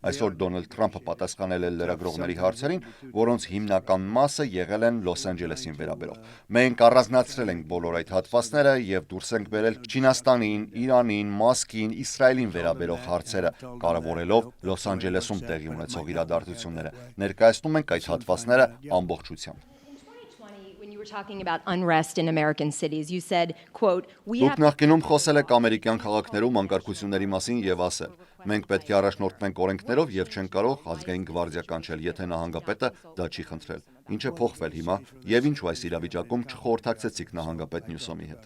Այսօր Դոնալդ Թրամփը պատասխանել է լրագրողների հարցերին, որոնց հիմնական մասը եղել են Լոս Անջելեսին վերաբերող։ Մենք առանձնացրել ենք բոլոր այդ հատվածները եւ դուրս ենք բերել Չինաստանին, Իրանին, Մասկին, Իսրայելին վերաբերող հարցերը, կարևորելով Լոս Անջելեսում տեղի ունեցող իրադարձությունները։ Ներկայացնում ենք այդ հատվածները ամբողջությամբ։ Դուք նախկինում խոսել եք ամերիկյան քաղաքներում անկարգությունների մասին եւ ասել. մենք պետք է առաջնորդվենք օրենքներով եւ չենք կարող ազգային գվարդիա կանչել, եթե նահանգապետը դա չի խնդրել։ Ինչ է փոխվել հիմա եւ ինչու այս իրավիճակում չխորհրդակցեցիք նահանգապետ Նյուսոմի հետ։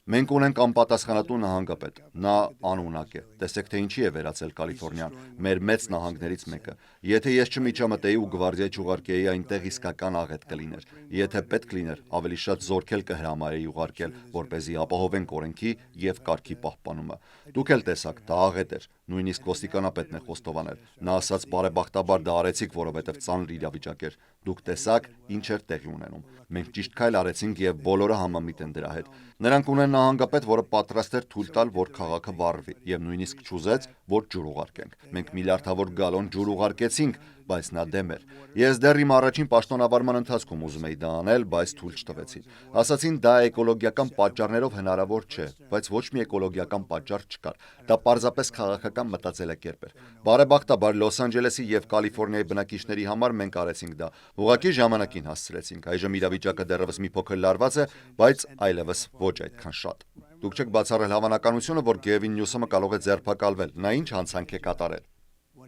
Մենք ունենք անպատասխանատու նահանգապետ, նա անունակ է։ Տեսեք, թե ինչի է վերածել Կալիֆոռնիան, մեր մեծ նահանգներից մեկը։ Եթե ես չմիջամտեի ու գվարդիա չուղարկեի այնտեղ իսկական աղետ կլիներ։ Եթե պետք լիներ, ավելի շատ զորքեր կհրամայեի ուղարկել, որպեսզի ապահովենք օրենքի եւ կարգի պահպանումը։ Դուք էլ տեսաք, դա աղետ էր, նույնիսկ ոստիկանապետն է խոստովանել։ Նա ասաց բարեբախտաբար դա արեցիք, որովհետեւ ծանր իրավիճակ էր։ Դուք տեսաք, ինչ էր տեղի ունենում։ Մենք ճիշտ քայլ արեցինք եւ բոլորը համամիտ են դրա հետ։ Նրանք ունեն նահանգապետ, որը պատրաստ էր թույլ տալ, որ քաղաքը վառվի եւ նույնիսկ չուզեց, որ ջուր ուղարկենք։ Մենք միլիարդավոր գալոն ջուր ուղարկեցինք, բայց նա դեմ էր։ Ես դեռ իմ առաջին պաշտոնավարման ընթացքում ուզում էի դա անել, բայց թույլ չտվեցին։ Ասացին դա էկոլոգիական պատճառներով հնարավոր չէ, բայց ոչ մի էկոլոգիական պատճառ չկար։ Դա պարզապես քաղաքական մտածելակերպ էր։ Բարեբախտաբար Լոս Անջելեսի եւ Կալիֆոռնիայի բնակիչների համար մենք արեցինք դա։ Ուղղակի ժամանակին հասցրեցինք։ Այժմ իրավիճակը դեռևս մի փոքր լարված է, բայց այլևս ոչ այդքան շատ։ Դուք չեք բացառել հավանականությունը, որ Գևին Նյուսոմը կարող է ձերբակալվել։ Նա ինչ հանցանք է կատարել։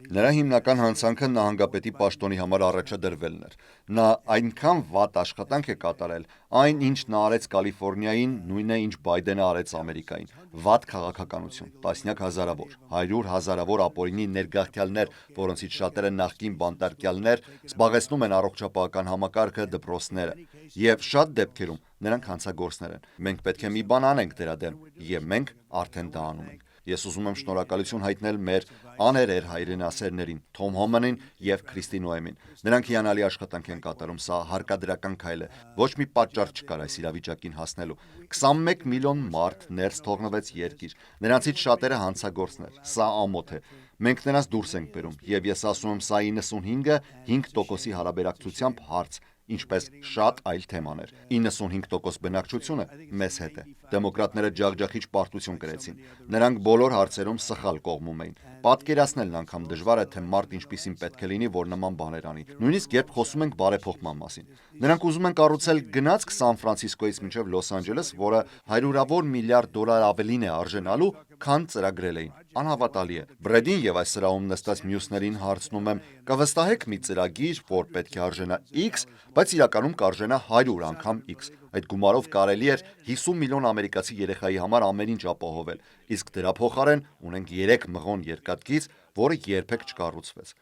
Նրա հիմնական հանցանքը նահանգապետի պաշտոնի համար առաջադրվելն էր։ Նա այնքան վատ աշխատանք է կատարել, այն ինչ նա արեց Կալիֆոռնիային, նույնն է ինչ Բայդենը արեց Ամերիկային։ Վատ քաղաքականություն, տասնյակ հազարավոր, 100 հազարավոր ապօրինի ներգաղթյալներ, որոնցից շատերը նախկին բանտարկյալներ, զբաղեցնում են առողջապահական համակարգը, դպրոցները։ Եվ շատ դեպքերում նրանք հանցագործներ են։ Մենք պետք է մի բան անենք դրա դեմ, եւ մենք արդեն դա անում ենք։ Ես ուզում եմ շնորհակալություն հայտնել մեր աներեր հայրենասերներին, Թոմ Հոմանին եւ Քրիստի Նոեմին։ Նրանք հիանալի աշխատանք են կատարում, սա հարկադրական քայլ է։ Ոչ մի պատճառ չկար այս իրավիճակին հասնելու։ 21 միլիոն մարդ ներս թողնվեց երկիր։ Նրանցից շատերը հանցագործներ։ Սա ամոթ է։ Մենք նրանց դուրս ենք բերում, եւ ես ասում եմ, սա 95-ը 5%-ի հարաբերակցությամբ հարց, ինչպես շատ այլ թեմաներ։ 95% բնակչությունը մեզ հետ է։ Դեմոկրատները ջախջախիչ պարտություն կրեցին։ Նրանք բոլոր հարցերում սխալ կողմում էին։ Պատկերացնելն անգամ դժվար է, թե մարդ ինչպիսին պետք է լինի, որ նման բաներ անի։ Նույնիսկ երբ խոսում ենք բարեփոխման մասին։ Նրանք ուզում են կառուցել գնացք Սան Ֆրանցիսկոից մինչև Լոս Անջելես, որը $100 միլիարդ ավելին է արժանալու, քան ծրագրել էին։ Անհավատալի է։ Բրեդին եւ այս սրահում նստած մյուսներին հարցնում եմ. կվստահեք մի ծրագիր, որ պետք է արժանա X, բայց իրականում կարժենա 100 անգամ X։ Այդ գումարով կարելի էր 50 միլիոն ամերիկացի երեխայի համար ամեն ինչ ապահովել, իսկ դրա փոխարեն ունենք 3 մղոն երկաթգիծ, որը երբեք չկառուցվեց։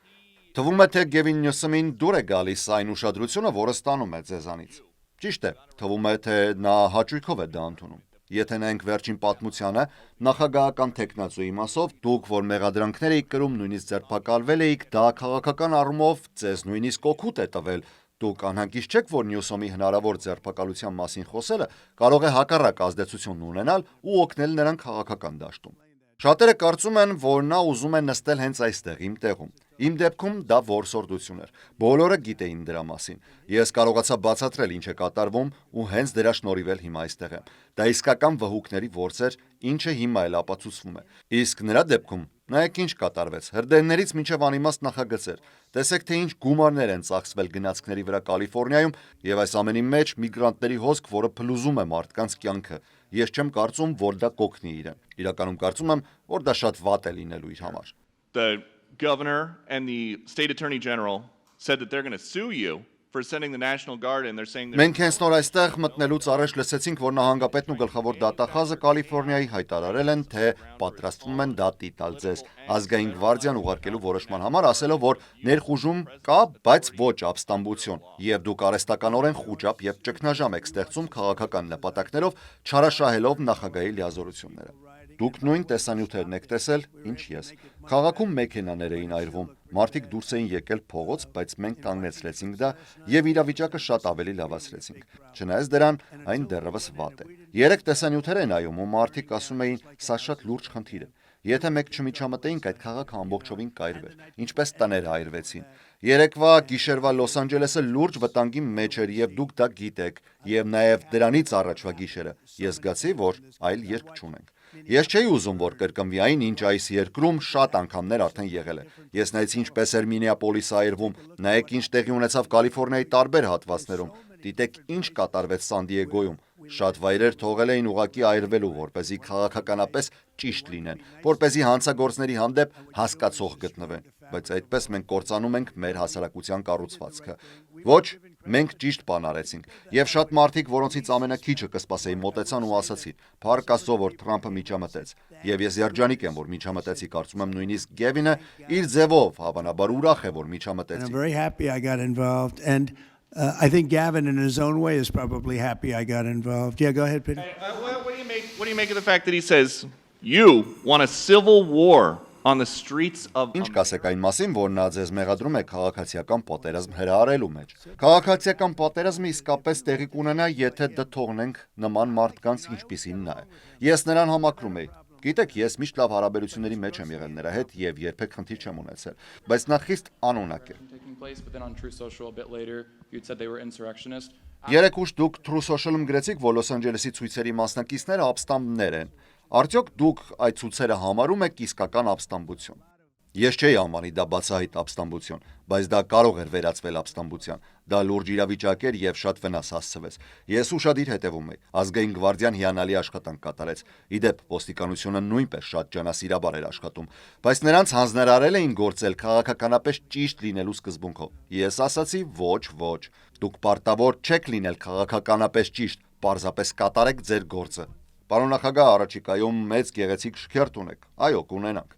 Թվում է, թե Գևին Նյուսոմին դուր է գալիս այն ուշադրությունը, որը ստանում է ձեզանից։ Ճիշտ է, թվում է, թե նա հաճույքով է դա ընդունում։ Եթե նայենք վերջին պատմությանը, նախագահական տեխնացուի մասով, դուք, որ մեղադրանքներ էիք կրում, նույնիսկ ձերբակալվել էիք, դա քաղաքական առումով ձեզ նույնիսկ օգուտ է տվել։ Դուք անհանգիստ չեք, որ Նյուսոմի հնարավոր ձերբակալության մասին խոսելը կարող է հակառակ ազդեցություն ունենալ ու օգնել նրան քաղաքական դաշտում։ Շատերը կարծում են, որ նա ուզում է նստել հենց այստեղ, իմ տեղում։ Իմ դեպքում դա որսորդություն էր։ Բոլորը գիտեին դրա մասին։ Ես կարողացա բացատրել ինչ է կատարվում ու հենց դրա շնորհիվ էլ հիմա այստեղ եմ։ Դա իսկական վհուկների որս էր, ինչը հիմա էլ ապացուցվում է։ Իսկ նրա դեպքում նայեք ինչ կատարվեց։ Հրդեհներից մինչև անիմաստ նախագծեր։ Տեսեք, թե ինչ գումարներ են ծախսվել գնացքների վրա Կալիֆոռնիայում եւ այս ամենի մեջ միգրանտների հոսք, որը փլուզում է մարդկանց կյանքը։ Ես չեմ կարծում, որ դա կօգնի իրեն։ Իրականում կարծում եմ, որ դա շատ վատ է լինելու իր համար։ The governor and the state attorney general said that they're going to sue you for sending the National Guard and they're saying Մենք հենց նոր այստեղ մտնելուց առաջ լսեցինք, որ նահանգապետն ու գլխավոր դատախազը Կալիֆոռնիայի հայտարարել են, թե պատրաստվում են դատի տալ ձեզ ազգային գվարդիան ուղարկելու որոշման համար, ասելով, որ ներխուժում կա, բայց ոչ ապստամբություն, եւ դուք արհեստականորեն խուճապ եւ ճգնաժամ եք ստեղծում քաղաքական նպատակներով, չարաշահելով նախագահի լիազորությունները։ Դուք նույն տեսանյութերն եք տեսել, ինչ ես։ Քաղաքում մեքենաներ էին այրվում, մարդիկ դուրս էին եկել փողոց, բայց մենք կանգնեցրեցինք դա եւ իրավիճակը շատ ավելի լավացրեցինք։ Չնայած դրան, այն դեռևս վատ է։ 3 տեսանյութեր են նայում ու մարդիկ ասում էին, սա շատ լուրջ խնդիր է։ Եթե մեկ չմիջամտեինք, այդ քաղաքը ամբողջովին կայրվեր, ինչպես տներ այրվեցին։ Երեկվա գիշերվա Լոս Անջելեսը լուրջ վտանգի մեջ էր եւ դուք դա գիտեք, եւ նաեւ դրանից առաջվա գիշերը ես զգացի, որ այլ երկ չունենք։ Ես չէի ուզում, որ կրկնվի այն, ինչ այս երկրում շատ անգամներ արդեն եղել է։ Ես նայեցի ինչպես էր Մինեապոլիսը այրվում, նայեք ինչ տեղի ունեցավ Կալիֆոռնիայի տարբեր հատվածներում, դիտեք ինչ կատարվեց Սան Դիեգոյում։ Շատ վայրեր թողել էին ուղակի այրվելու, որպեսզի քաղաքականապես ճիշտ լինեն, որպեսզի հանցագործների հանդեպ հասկացող գտնվեն, բայց այդպես մենք կործանում ենք մեր հասարակության կառուցվածքը։ Ոչ, մենք ճիշտ բան արեցինք, եւ շատ մարդիկ, որոնցից ամենաքիչը կսպասեի, մոտեցան ու ասացին. «Փառք Աստծո, որ Թրամփը միջամտեց»։ Եվ ես երջանիկ եմ, որ միջամտեցի, կարծում եմ նույնիսկ Գևինը իր ձևով հավանաբար ուրախ է, որ միջամտեցի։ I'm very happy I got involved, and I think Gavin, in his own way, is probably happy I got involved. Yeah, go ahead, Peter. What do you make of the fact that he says you want a civil war on the streets of Ինչ կասեք այն մասին, որ նա ձեզ մեղադրում է քաղաքացիական պատերազմ հրահարելու մեջ։ Քաղաքացիական պատերազմը իսկապես տեղի կունենա, եթե դթողնենք նման մարդկանց, ինչպիսին նա է։ Ես նրան համակրում եի։ Գիտեք, ես միշտ լավ հարաբերությունների մեջ եմ եղել նրա հետ եւ երբեք խնդիր չեմ ունեցել, բայց նա խիստ անօնակ է։ Երեք ուշ դուք True Social-ում գրեցիք, որ Լոս Անջելեսի ցույցերի մասնակիցները ապստամբներ են։ Արդյոք դուք այդ ցույցերը համարում եք իսկական ապստամբություն։ Ես չէի անվանի դա բացահայտ ապստամբություն, բայց դա կարող էր վերածվել ապստամբության։ Դա լուրջ իրավիճակ էր եւ շատ վնաս հասցվեց։ Ես ուշադիր հետևում էի։ Ազգային գվարդիան հիանալի աշխատանք կատարեց։ Իդեպ ոստիկանությունը նույնպես շատ ջանասիրաբար էր աշխատում, բայց նրանց հանձնարարել էին գործել քաղաքականապես ճիշտ լինելու սկզբունքով։ Ես ասացի՝ ոչ, դուք պարտավոր չեք լինել քաղաքականապես ճիշտ, պարզապես կատարեք ձեր գործը։ Պարոն նախագահ, առաջիկայում մեծ գեղեցիկ շքերթ ունեք։ Այո, կունենանք։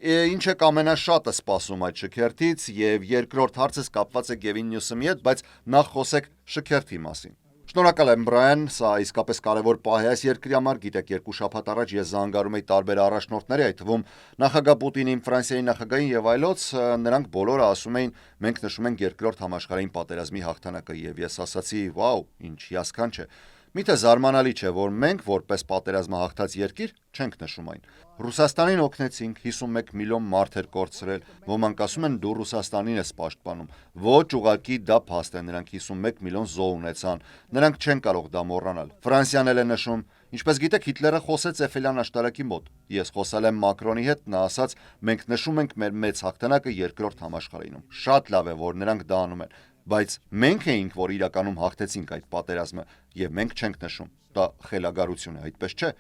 Ինչ եք ամենաշատը սպասում այդ շքերթից, եւ երկրորդ հարցս կապված է Gavin Newsom-ի հետ, բայց նախ խոսեք շքերթի մասին։ Շնորհակալ եմ, Բրայան, սա իսկապես կարևոր պահ է այս երկրի համար։ Գիտեք, 2 շաբաթ առաջ ես զանգարում էի տարբեր առաջնորդների, այդ թվում նախագահ Պուտինին, Ֆրանսիայի նախագահին եւ այլոց, նրանք բոլորը ասում էին, մենք նշում ենք երկրորդ համաշխարհային պատերազմի հաղթանակը, եւ ես ասացի, վաու, ինչ հիասքանչ է։ Միթե զարմանալի չէ, որ մենք որպես պատերազմահաղթած երկիր չենք նշում այն։ Ռուսաստանին օգնեցինք, 51 միլիոն մարդ էր կորցրել, ոմանք ասում են դու Ռուսաստանին ես պաշտպանում։ Ոչ, ուղղակի դա փաստ է, նրանք 51 միլիոն զոհ ունեցան, նրանք չեն կարող դա մոռանալ։ Ֆրանսիան էլ է նշում, ինչպես գիտեք, Հիտլերը խոսեց Էֆելյան աշտարակի մոտ։ Ես խոսել եմ Մակրոնի հետ, նա ասաց, մենք նշում ենք մեր մեծ հաղթանակը երկրորդ համաշխարհայինում։ Շատ լավ է, որ նրանք դա անում են։ Բայց մենք էինք, որ իրականում հաղթեցինք այդ պատերազմը, եւ մենք չենք նշում։ Դա խելագարություն է, այդպես չէ։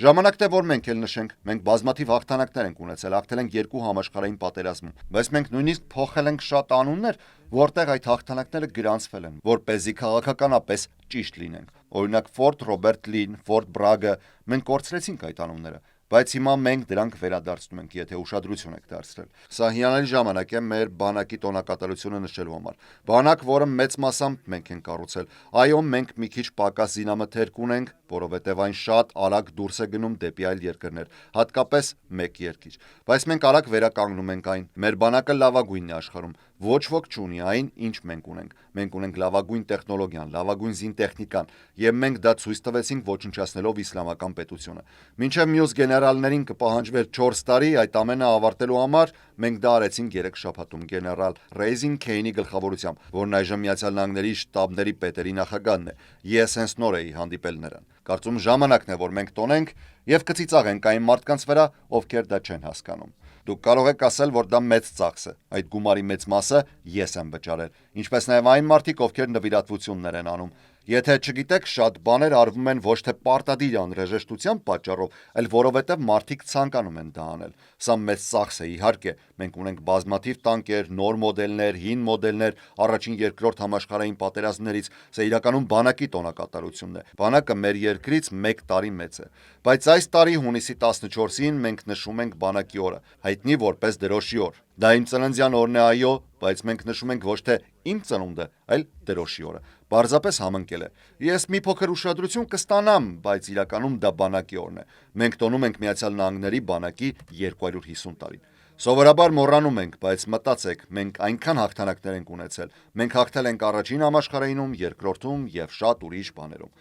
Ժամանակն է, որ մենք էլ նշենք։ Մենք բազմաթիվ հաղթանակներ ենք ունեցել, հաղթել ենք 2 համաշխարհային պատերազմում, բայց մենք նույնիսկ փոխել ենք շատ անուններ, որտեղ այդ հաղթանակները գրանցվել են, որպեսզի քաղաքականապես ճիշտ լինենք։ Օրինակ Ֆորտ Ռոբերտ Լին, Ֆորտ Բրագը, մենք կորցրեցինք այդ անունները։ Բայց հիմա մենք դրանք վերադարձնում ենք, եթե ուշադրություն եք դարձրել։ Սա հիանալի ժամանակ է մեր բանակի տոնակատարությունը նշելու համար։ Բանակ, որը մեծ մասամբ մենք ենք կառուցել։ Այո, մենք մի քիչ պակաս զինամթերք ունենք, որովհետև այն շատ արագ դուրս է գնում դեպի այլ երկրներ, հատկապես մեկ երկիր։ Բայց մենք արագ վերականգնում ենք այն։ Մեր բանակը լավագույնն է աշխարհում։ Ոչ ոք չունի այն, ինչ մենք ունենք։ Մենք ունենք լավագույն տեխնոլոգիան, լավագույն զինտեխնիկան, եւ մենք դա ցույց տվեցինք ոչնչացնելով իսլամական պետությունը։ Մինչև մյուս գեներալներին կպահանջվեր 4 տարի այդ ամենը ավարտելու համար, մենք դա արեցինք 3 շաբաթում գեներալ Ռեյզին Քեյնի գլխավորությամբ, որն այժմ Միացյալ Նահանգների շտաբների պետերի նախագահն է։ Ես հենց նոր էի հանդիպել նրան։ Կարծում ժամանակն է, որ մենք տոնենք եւ կծիծաղենք այն մարդկանց վրա, ովքեր դա չեն հասկանում։ Դուք կարող եք ասել, որ դա մեծ ծախս է։ Այդ գումարի մեծ մասը ես եմ վճարել, ինչպես նաև այն մարդիկ, ովքեր նվիրատվություններ են անում։ Եթե չգիտեք, շատ բաներ արվում են ոչ թե պարտադիր անհրաժեշտության պատճառով, այլ որովհետև մարդիկ ցանկանում են դա անել։ Սա մեծ ծախս է, իհարկե։ Մենք ունենք բազմաթիվ տանկեր, նոր մոդելներ, հին մոդելներ, առաջին, երկրորդ համաշխարհային պատերազմներից։ Սա իրականում բանակի տոնակատարությունն է։ Բանակը մեր երկրից 1 տարի մեծ է։ Բայց այս տարի հունիսի 14-ին մենք նշում ենք բանակի օրը, հայտնի որպես դրոշի օր։ Դա իմ ծննդյան օրն է, այո, բայց մենք նշում ենք ոչ թե իմ ծնունդը, այլ դրոշի օրը։ Պարզապես համընկել է։ Ես մի փոքր ուշադրություն կստանամ, բայց իրականում դա բանակի օրն է։ Մենք տոնում ենք Միացյալ Նահանգների բանակի 250 տարին։ Սովորաբար մոռանում ենք, բայց մտածեք, մենք այնքան հաղթանակներ ենք ունեցել։ Մենք հաղթել ենք առաջին համաշխարհայինում, երկրորդում եւ շատ ուրիշ բաներում։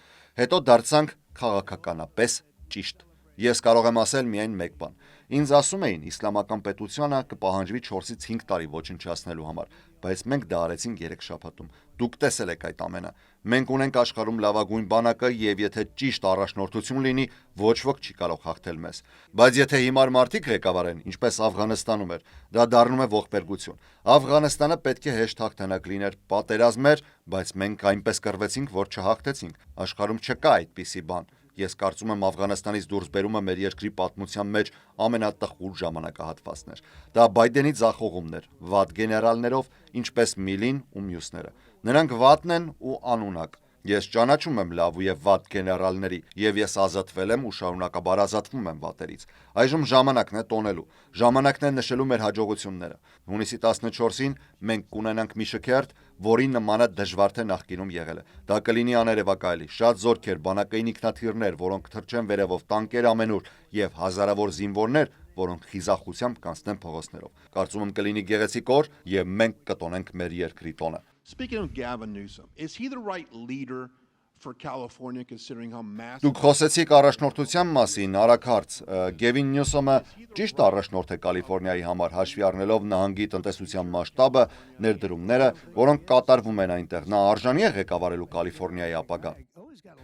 Հետո դարձանք քաղաքականապես ճիշտ։ Ես կարող եմ ասել միայն մեկ բան։ Ինձ ասում էին, իսլամական պետությանը կպահանջվի 4-ից 5 տարի ոչնչացնելու համար, բայց մենք դա արեցինք 3 շաբաթում։ Դուք տեսել եք այդ ամենը։ Մենք ունենք աշխարհում լավագույն բանակը, եւ եթե ճիշտ առաջնորդություն լինի, ոչ ոք չի կարող հաղթել մեզ։ Բայց եթե հիմար մարդիկ ղեկավարեն, ինչպես Աֆղանստանում էր, դա դառնում է ողբերգություն։ Աֆղանստանը պետք է հեշտ հաղթանակ լիներ, պատերազմ էր, բայց մենք այնպես կռվեցինք, որ չհաղթեցինք։ Աշխարհում չկա այդպիսի բան։ Ես կարծում եմ Աֆղանստանից դուրս բերումը մեր երկրի պատմության մեջ ամենատխուր ժամանակահատվածն էր։ Դա Բայդենի ձախողումն էր, վատ գեներալներով, ինչպես Միլին ու մյուսները։ Նրանք վատն են ու անունակ։ Ես ճանաչում եմ լավ ու եւ վատ գեներալների, եւ ես ազատվել եմ ու շարունակաբար ազատվում եմ վատերից։ Այժմ ժամանակն է տոնելու, ժամանակն է նշելու մեր հաջողությունները։ Հունիսի 14-ին մենք կունենանք մի շքերթ, որի նմանը դժվար թե նախկինում եղել է։ Դա կլինի աներևակայելի, շատ զորքեր, բանակային ինքնաթիռներ, որոնք թռչեն վերևով, տանկեր ամենուր եւ հազարավոր զինվորներ, որոնք խիզախությամբ կանցնեն փողոցներով։ Կարծում եմ կլինի գեղեցիկ օր եւ մենք կտոնենք մեր երկրի տոնը։ Speaking of Gavin Newsom, is he the right leader for California considering how massive... Դուք խոսեցիք առաջնորդության մասին, արագ հարց։ Գևին Նյուսոմը ճիշտ առաջնորդ է Կալիֆոռնիայի համար, հաշվի առնելով նահանգի տնտեսության մասշտաբը, ներդրումները, որոնք կատարվում են այնտեղ։ Նա արժանի է ղեկավարելու Կալիֆոռնիայի ապագան։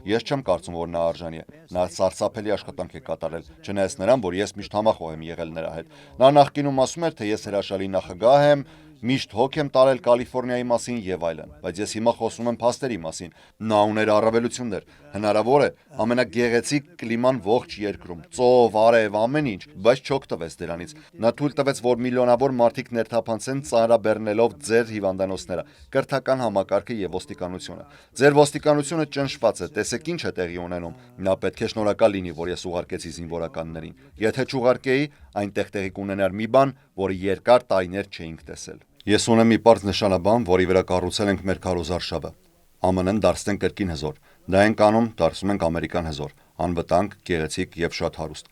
Ես չեմ կարծում, որ նա արժանի է։ Նա սարսափելի աշխատանք է կատարել, չնայած նրան, որ ես միշտ համախոհ եմ եղել նրա հետ։ Նա նախկինում ասում էր, թե ես հրաշալի նախագահ եմ, միշտ հոգ եմ տարել Կալիֆոռնիայի մասին եւ այլն, բայց ես հիմա խոսում եմ փաստերի մասին։ Նա ուներ առավելություններ։ Հնարավոր է ամենագեղեցիկ կլիման ողջ երկրում, ծով, արև, ամեն ինչ, բայց չօգտվեց դրանից։ Նա թույլ տվեց, որ միլիոնավոր մարդիկ ներթափանցեն ծանրաբեռնելով ձեր հիվանդանոցները, կրթական համակարգը եւ ոստիկանությունը։ Ձեր ոստիկանությունը ճնշված է, տեսեք ինչ է տեղի ունենում։ Նա պետք է շնորհակալ լինի, որ ես ուղարկեցի զինվորականներին։ Եթե չուղարկեի, այնտեղ տեղի կունենար մի բան, որը երկար տարիներ չէինք տեսել։ Ես ունեմ մի պարզ նշանաբան, որի վրա կառուցել ենք մեր քարոզարշավը։ ԱՄՆ-ն դարձնենք կրկին հզոր։ Դա ենք անում, դարձնում ենք ամերիկան հզոր, անվտանգ, գեղեցիկ եւ շատ հարուստ։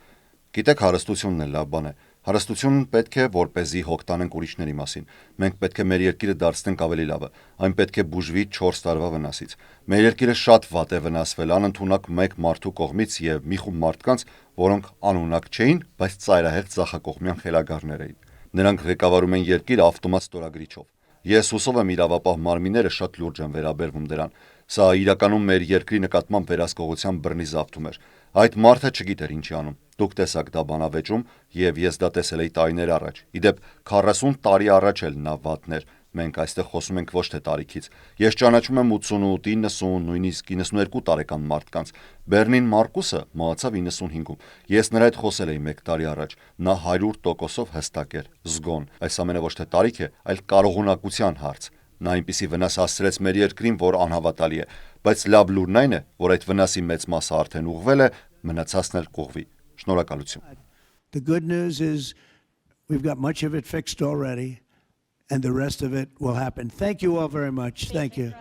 Գիտեք, հարստությունն է լավ բան է։ Հարստությունն պետք է որպեսզի հոգ տանենք ուրիշների մասին։ Մենք պետք է մեր երկիրը դարձնենք ավելի լավը։ Այն պետք է բուժվի 4 տարվա վնասից։ Մեր երկիրը շատ վատ է վնասվել անընդունակ մեկ մարդու կողմից եւ մի խումբ մարդկանց, որոնք անունակ չէին, բայց ծայրահեղ ձախակողմյան խելագարներ էին։ Նրանք ղեկավարում են երկիրը ավտոմատ ստորագրիչով։ Ես հուսով եմ իրավապահ մարմինները շատ լուրջ են վերաբերվում դրան։ Սա իրականում մեր երկրի նկատմամբ վերահսկողության բռնի զավթում էր։ Այդ մարդը չգիտեր ինչի անում։ Դուք տեսաք դա բանավեճում եւ ես դա տեսել էի տարիներ առաջ։ Իդեպ 40 տարի առաջ էլ նա վատներ։ Մենք այստեղ խոսում ենք ոչ թե տարիքից։ Ես ճանաչում եմ 88, 90, նույնիսկ 92 տարեկան մարդկանց։ Բեռնին Մարկուսը մահացավ 95-ում։ Ես նրա հետ խոսել էի 1 տարի առաջ։ Նա 100% հստակ էր, զգոն։ Այս ամենը ոչ թե տարիք է, այլ կարողունակության հարց։ Նա այնպիսի վնաս հասցրեց մեր երկրին, որ անհավատալի է, բայց լավ լուրն այն է, որ այդ վնասի մեծ մասը արդեն ուղղվել է, մնացածն էլ կուղղվի։ Շնորհակալություն։ The good news is we've got much of it fixed already, and the rest of it will happen. Thank you all very much. Thank you.